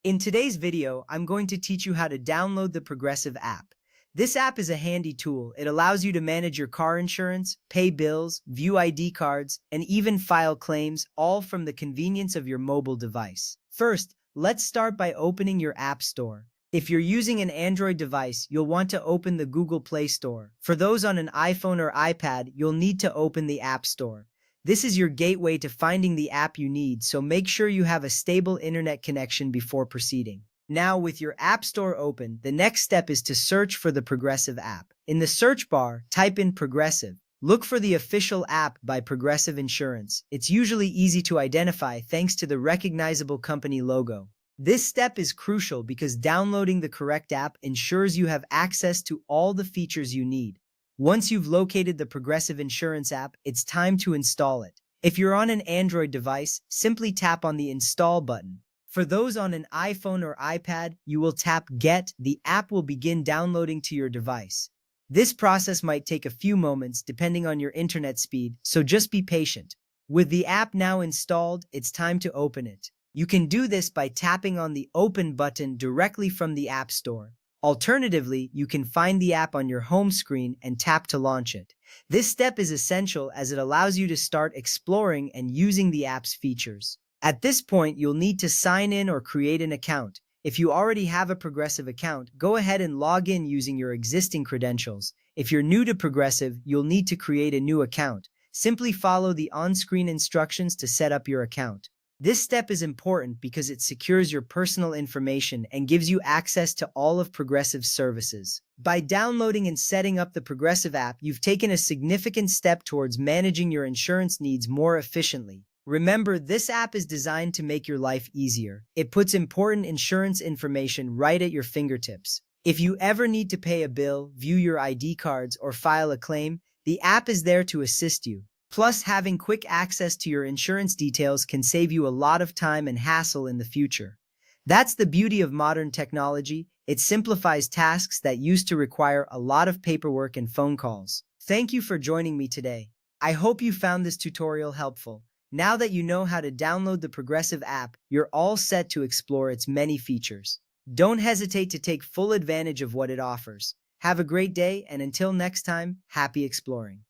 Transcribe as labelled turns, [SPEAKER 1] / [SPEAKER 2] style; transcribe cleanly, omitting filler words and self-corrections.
[SPEAKER 1] In today's video, I'm going to teach you how to download the Progressive app. This app is a handy tool. It allows you to manage your car insurance, pay bills, view ID cards, and even file claims, all from the convenience of your mobile device. First, let's start by opening your App Store. If you're using an Android device, you'll want to open the Google Play Store. For those on an iPhone or iPad, you'll need to open the App Store. This is your gateway to finding the app you need, so make sure you have a stable internet connection before proceeding. Now, with your App Store open, the next step is to search for the Progressive app. In the search bar, type in Progressive. Look for the official app by Progressive Insurance. It's usually easy to identify thanks to the recognizable company logo. This step is crucial because downloading the correct app ensures you have access to all the features you need. Once you've located the Progressive Insurance app, it's time to install it. If you're on an Android device, simply tap on the Install button. For those on an iPhone or iPad, you will tap Get. The app will begin downloading to your device. This process might take a few moments depending on your internet speed, so just be patient. With the app now installed, it's time to open it. You can do this by tapping on the Open button directly from the App Store. Alternatively, you can find the app on your home screen and tap to launch it. This step is essential as it allows you to start exploring and using the app's features. At this point, you'll need to sign in or create an account. If you already have a Progressive account, go ahead and log in using your existing credentials. If you're new to Progressive, you'll need to create a new account. Simply follow the on-screen instructions to set up your account. This step is important because it secures your personal information and gives you access to all of Progressive's services. By downloading and setting up the Progressive app, you've taken a significant step towards managing your insurance needs more efficiently. Remember, this app is designed to make your life easier. It puts important insurance information right at your fingertips. If you ever need to pay a bill, view your ID cards, or file a claim, the app is there to assist you. Plus, having quick access to your insurance details can save you a lot of time and hassle in the future. That's the beauty of modern technology. It simplifies tasks that used to require a lot of paperwork and phone calls. Thank you for joining me today. I hope you found this tutorial helpful. Now that you know how to download the Progressive app, you're all set to explore its many features. Don't hesitate to take full advantage of what it offers. Have a great day, and until next time, happy exploring.